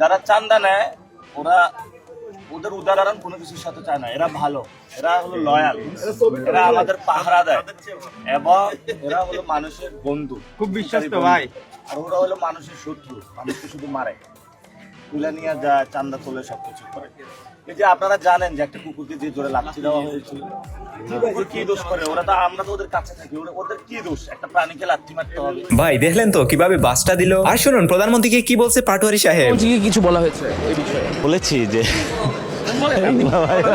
যারা চান্দা নেয় ওরা ওদের উদাহরণ কোনো কিছুর সাথে চায় না, এরা ভালো, এরা হলো লয়াল, এরা আমাদের পাহারা দেয় এবং এরা হলো মানুষের বন্ধু, খুব বিশ্বাস্ত ভাই। আর ওরা হলো মানুষের শত্রু, মানুষকে শুধু মারে, তুলে নিয়ে যায়, চান্দা তোলে, সবকিছু করে। এই যে আপনারা জানেন যে একটা কুকুরকে যে জোরে লাথি দেওয়া হয়েছিল, কুকুর কি দোষ করে? ওরা তো, আমরা তো ওদের কাছে থাকি, ওদের কি দোষ? একটা প্রাণীকে লাথি মারতে হবে? ভাই দেখলেন তো কিভাবে বাসটা দিল। আর শুনুন প্রধানমন্ত্রীকে কি বলছে পাটোয়ারি সাহেব। কিছু বলা হয়েছে এই বিষয়ে? বলেছি যে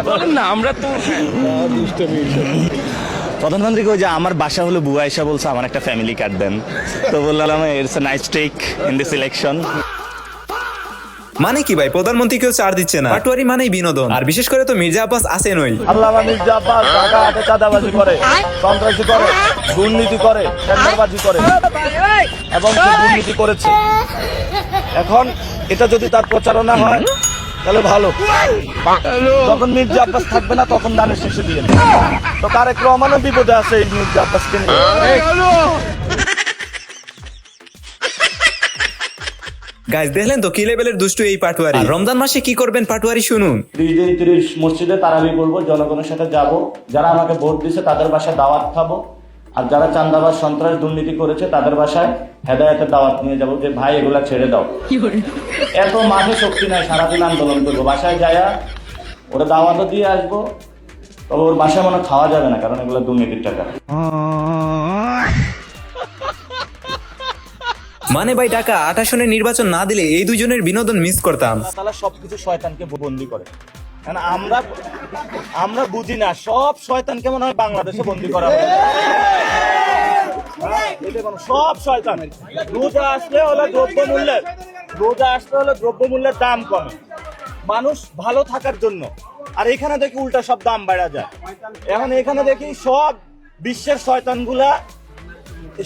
বলেন না, আমরা তো প্রধানমন্ত্রীকে ওই যে আমার বাসা হলো বুয়াইশা বলছে আমার একটা ফ্যামিলি কার্ড দেন, তো বললাম it's a nice take in this election. মানে কি ভাই, প্রধানমন্ত্রীকেও ছাড় দিচ্ছে না। পাটোয়ারি মানেই বিনোদন, আর বিশেষ করে তো মির্জা আব্বাস আছেনই। আল্লামা মির্জা আব্বাস ঢাকা হাটে চাঁদাবাজি করে, সন্ত্রাসী করে, দুর্নীতি করে, টেন্ডারবাজি করে এবং সে দুর্নীতি করেছে। এখন এটা যদি তার প্রচারণা হয় তাহলে ভালো, যখন মির্জা আব্বাস থাকবে না তখন দানের শেষে দিয়ে তো তারেক রহমানও বিপদে আছে এই মির্জা আব্বাসকে নিয়ে। গাইস দেখলেন তো কি লেভেলের দুষ্টু এই পাটোয়ারি। আর রমজান মাসে কি করবেন পাটোয়ারি শুনুন। 30 দিন 30 মসজিদে তারাবি করবো, জনগণের সাথে যাব, যারা আমাকে ভোট দিয়েছে তাদের বাসায় দাওয়াত খাবো, আর যারা চাঁদাবাজ সন্ত্রাস দুর্নীতি করেছে তাদের বাসায় হেদায়েতের দাওয়াত নিয়ে যাবো যে ভাই এগুলা ছেড়ে দাও। এত মাঠে শক্তি নাই, সারাদিন আন্দোলন করবো, বাসায় যায়া ওরা দাওয়াতও দিয়ে আসবো, তবে ওর বাসায় মনে খাওয়া যাবে না, কারণ এগুলো দুর্নীতির টাকা। মানে ভাই টাকা 8 আসনে নির্বাচন না দিলে এই দুজনের বিনোদন মিস করতাম। আল্লাহ তাআলা সবকিছু শয়তানকে বন্দী করে, কারণ আমরা বুঝি না সব শয়তানকে মনে হয় বাংলাদেশে বন্দী করা হবে। সব শয়তান রোজা আসলে হলো দ্রব্যমূল্যের দাম কমে, মানুষ ভালো থাকার জন্য, আর এখানে দেখি উল্টা সব দাম বেড়া যায়। এখন এখানে দেখি সব বিশ্বের শয়তানগুলা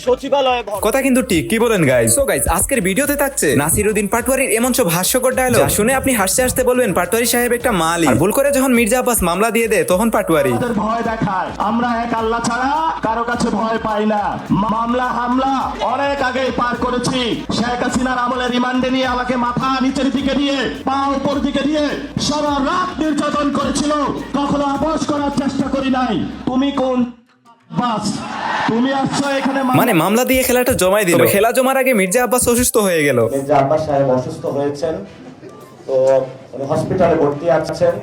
সচিবালয়ে। কথা কিন্তু ঠিক, কি বলেন গাইস? সো গাইস আজকের ভিডিওতে থাকছে নাসিরউদ্দিন পাটোয়ারির এমন সব হাস্যকর ডায়লগ যা শুনে আপনি হাসতে হাসতে বলবেন পাটোয়ারি সাহেব একটা মালি। আর ভুল করে যখন মির্জা আব্বাস মামলা দিয়ে দেয় তখন পাটোয়ারি ভয় দেখায়, আমরা এক আল্লাহ ছাড়া কারো কাছে ভয় পাই না। মামলা হামলা অনেক আগে পার করেছি। শেখ হাসিনার আমলে রিমান্ডে নিয়ে আমাকে মাথা নিচের দিকে দিয়ে পা উপর দিকে দিয়ে সারা রাত নির্যাতন করেছিল, কখনো আপোষ করার চেষ্টা করি নাই। তুমি কোন বাস? তুমি আসছো এখানে মানে মামলা দিয়ে খেলাটা জমাই দিল। খেলা জমার আগে মির্জা আব্বাস অসুস্থ হয়ে গেল। মির্জা আব্বাস সাহেব অসুস্থ হয়েছেন, তো উনি হসপিটালে ভর্তি আছেন,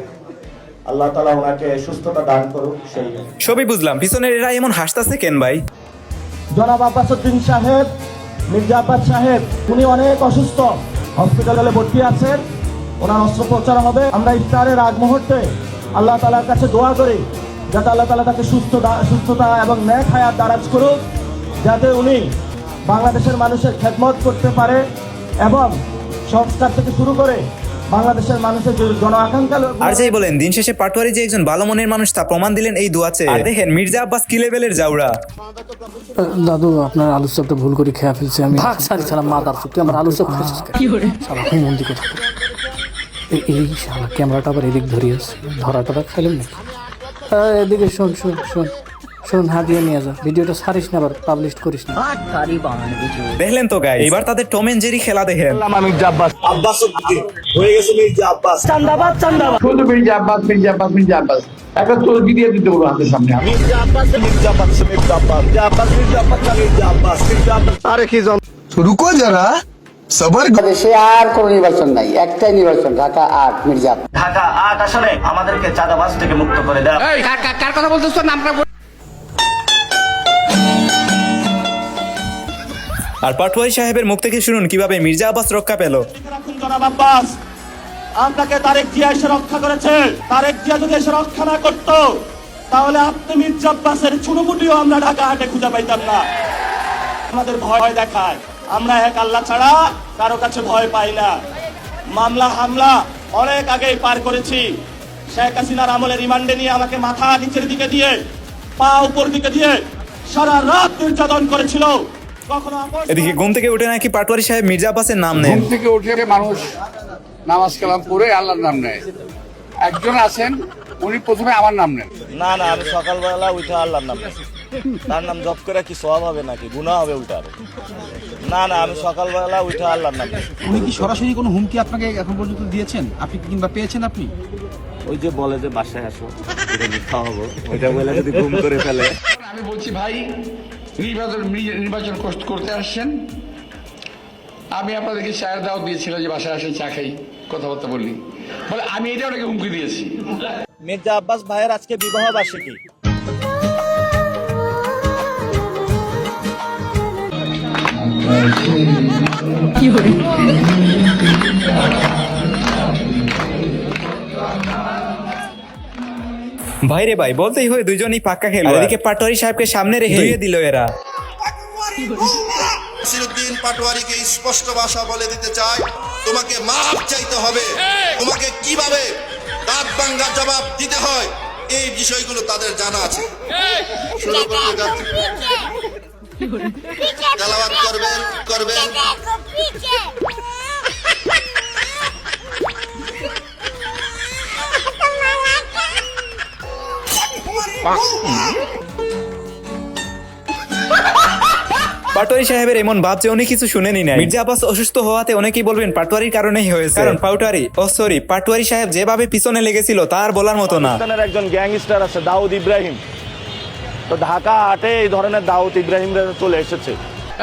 আল্লাহ তাআলা ওনাকে সুস্থতা দান করুক। সেই সবই বুঝলাম, পিছনের এরা এমন হাসতাছে কেন ভাই? জনাব আব্বাসউদ্দিন সাহেব, মির্জা আব্বাস সাহেব উনি অনেক অসুস্থ, হসপিটালে ভর্তি আছেন, ওনার অস্ত্রোপচার হবে। আমরা ইফতারের আগ মুহূর্তে আল্লাহ তাআলার কাছে দোয়া করি যাতে আল্লাহ তাআলা তাকে সুস্থতা এবং নেক হায়াত দারাজ করুক, যাতে উনি বাংলাদেশের মানুষের খেদমত করতে পারে এবং সংস্কার থেকে শুরু করে বাংলাদেশের মানুষের যে জন আকাঙ্ক্ষা। আর যাই বলেন দিন শেষে পাটোয়ারি যে একজন ভালো মনের মানুষ তা প্রমাণ দিলেন এই দোয়াতে। আর দেখেন মির্জা আব্বাস কি লেভেলের জাউরা। দাদু আপনার আলু চপটা ভুল করে খেয়ে ফেলছে আমি। ভাগ সারি সালাম মাদার চুক্তি আমার আলু চপ খেয়েছিস কি করে সালা মন্দি কথা। এই শালা ক্যামেরাটা আবার এদিক ধরিয়েছে, ধরাটা খাইলেন নাকি? এদিকে শোন শোন শোন শোন, হাতিয়ে নিয়ে যা, ভিডিওটা ছাড়িস না, আবার পাবলিশ করিস না। দেখলেন তো গাইস, এবার তাদের টম এন্ড জেরি খেলা দেখেন। মির্জা আব্বাস হয়ে গেছে মির্জা আব্বাস, চাঁদাবাজ শুধু মির্জা আব্বাস একটা চলকি দিয়ে দিতে বলবো হাতের সামনে। আরে কি রুকো যারা, সবার। দেশে আর কোন নির্বাচন নাই, একটাই নির্বাচন, ঢাকা 8 মির্জা। ঢাকা 8 আসলে আমাদেরকে চাঁদাবাজ থেকে মুক্ত করে দেয়। কার কথা বলতেছ? নামটা আর পাটোয়ারি সাহেবের মুখ থেকে শুনুন কিভাবে মির্জা আব্বাস রক্ষা পেল। জনাব আব্বাস, আপনাকে তারেক জিয়া এসে রক্ষা করেছে। তারেক জিয়া যদি এসে রক্ষা না করতো তাহলে আপনি মির্জা আব্বাসের ছুটোপুটিও আমরা ঢাকা হাটে খুঁজে পাইতাম না। আমাদের ভয় দেখায়, আমরা এক আল্লাহ ছাড়া কারো কাছে ভয় পাই না। মামলা হামলা অনেক আগেই পার করেছি। শেখ হাসিনার আমলে রিমান্ডে নিয়ে আমাকে মাথা নিচের দিকে দিয়ে পা উপর দিকে দিয়ে সারা রাত নির্যাতন করেছিল, কখনো আপোষ। এদিকে ঘুম থেকে উঠে নাকি পাটোয়ারি সাহেব মির্জা আব্বাসের নাম নেন। ঘুম থেকে উঠে মানুষ নামাজ কালাম পড়ে আল্লাহর নাম নেয়। একজন আছেন উনি প্রথমে আমার নাম নেন। না না, আমি সকালবেলা উঠে আল্লাহর নাম নেই। তার নাম জপ করে কি সওয়াব হবে নাকি গুনাহ হবে উল্টা? না না, আমি সকালবেলা উঠে আল্লাহর নাম নিই। উনি কি সরাসরি কোনো হুমকি আপনাকে এখন পর্যন্ত দিয়েছেন, আপনি কি কিংবা পেয়েছেন আপনি? ওই যে বলে যে বাসায় আসো, এটা মিথ্যা হবো, ওইটা বলে যদি ঘুম করে ফেলে। আমি বলছি ভাই, নির্বাচন করতে আসছেন, আমি আপনাদেরকে চায়ের দাওয়াত দিয়েছিলাম যে বাসায় আসেন, চা খাই, কথাবার্তা বললি, বলে আমি এটা ওনাকে হুমকি দিয়েছি। মির্জা আব্বাস ভাইয়ের আজকে বিবাহ বার্ষিকী। ভাইরে ভাই, বলতেই হয় দুইজনই পাক্কা খেলো। এদিকে পাটোয়ারি সাহেবকে সামনে রেখে ধুয়ে দিল এরা। নাসিরউদ্দিন পাটোয়ারিকে স্পষ্ট ভাষা বলে দিতে চাই, তোমাকে মাপ চাইতে হবে। তোমাকে কিভাবে দাঁত ভাঙ্গা জবাব দিতে হয় এই বিষয়গুলো তাদের জানা আছে। শুরু করতে যাচ্ছি। তেলাওয়াত করবেন। পাটোয়ারি সাহেবের এমন ভাব যে উনি কিছু শুনেনি নাই। মির্জা আব্বাস অসুস্থ হওয়াতে অনেকেই বলবেন পাটোয়ারির কারণেই হয়েছে, কারণ পাটোয়ারি সাহেব যেভাবে পিছনে লেগেছিল তার বলার মতো না। পাকিস্তানের একজন গ্যাংস্টার আছে দাউদ ইব্রাহিম, তো ঢাকা হাটে এই ধরনের দাউদ ইব্রাহিমরা চলে এসেছে।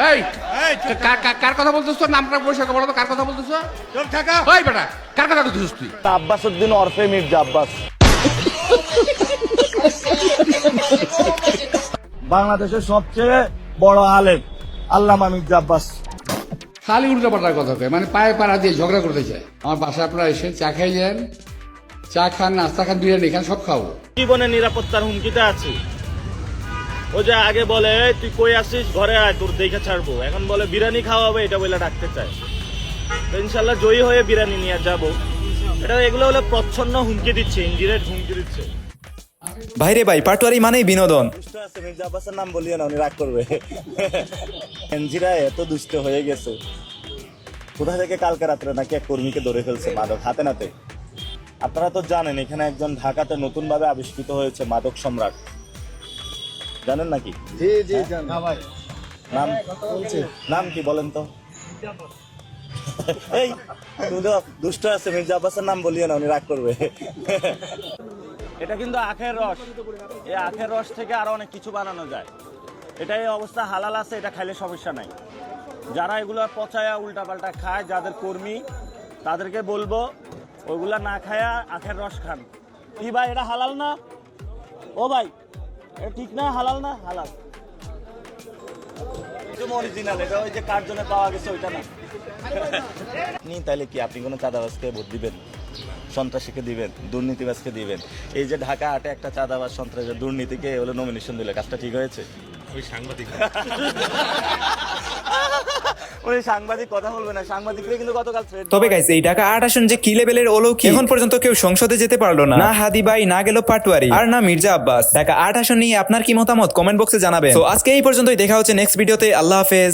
এই কার কথা বলতেছ? নামটা পরিষ্কার বলো তো, কার কথা বলতেছ? ওই বেটা, কার কথা বলতেছিস তুই? আব্বাস উদ্দিন ওরফে মির্জা আব্বাস। বাংলাদেশের সবচেয়ে বড় আলেম আল্লামা মির্জা আব্বাস। খালি উল্টো পাল্টার কথা কয়, মানে পায়ে পাড়া দিয়ে ঝগড়া করতে চায়। আমার বাসায় আপনারা এসে চা খাই যান, চা খান, নাস্তা খান, বিরিয়ানি খান, সব খাবো। জীবনের নিরাপত্তার হুমকিতে আছি। ও যে আগে বলে তুই কই আসিস, ঘরে আয়, তোর দেখে ছাড়বো, এখন বলে বিরিয়ানি খাওয়াবে, এটা বলে ডাকতে চায়। তো ইনশাল্লাহ জয়ী হয়ে বিরিয়ানি নিয়ে যাবো। এগুলো হলে প্রচ্ছন্ন হুমকি দিচ্ছে, ইনডিরেক্ট হুমকি দিচ্ছে। ভাইরে ভাই, পাটোয়ারি মানেই বিনোদন। দুষ্ট আছে, মির্জা আব্বাসের নাম বলিও না, উনি রাগ করবে। এনজিরা এত দুষ্ট হয়ে গেছে, কোথা থেকে কালকে রাত্রে নাকি এক কর্মীকে ধরে ফেলছে মাদক হাতে নাতে। আপনারা তো জানেন এখানে একজন ঢাকাতে নতুন ভাবে আবিষ্কৃত হয়েছে মাদক সম্রাট, জানেন নাকি? নাম কি বলেন তো? এই তুমি তো দুষ্ট আছে, মির্জা আব্বাসের নাম বলিও না, উনি রাগ করবে। এটা কিন্তু আখের রস, এই আখের রস থেকে আরো অনেক কিছু বানানো যায়। এটা এই অবস্থা হালাল আছে, এটা খাইলে সমস্যা নাই। যারা এগুলো পচায়া উল্টাপাল্টা খায়, যাদের কর্মী, তাদেরকে বলবো ওইগুলা না খায়া আখের রস খান। কি ভাই, এটা হালাল না? ও ভাই, এটা ঠিক না? হালাল না? হালাল অরিজিনাল, এটা ওই যে কার জন্য পাওয়া গেছে ওইটা না। তাহলে কি আপনি কোনো চাঁদাবাজকে ভোট দিবেন? সন্ত্রাসীকে দিবেন? দুর্নীতিবাজকে দিবেন? এই যে ঢাকা হাটে একটা চাঁদাবাজ, সন্ত্রাসী, দুর্নীতিকে হলো নমিনেশন দিলে, কাজটা ঠিক হয়েছে? ওই সাংবাদিক উনি সাংবাদিক কথা বলবে না, সাংবাদিকরা কিন্তু গতকাল তবে গাইস, এই ঢাকা 8 আসন যে কি লেভেলের অলৌকিক, এখন পর্যন্ত কেউ সংসদে যেতে পারলো না। না হাদি ভাই, না গেল পাটোয়ারি, আর না মির্জা আব্বাস। ঢাকা 8 আসন নিয়ে আপনার কি মতামত কমেন্ট বক্সে জানাবেন। তো আজকে এই পর্যন্তই, দেখা হচ্ছে নেক্সট ভিডিওতে। আল্লাহ হাফেজ।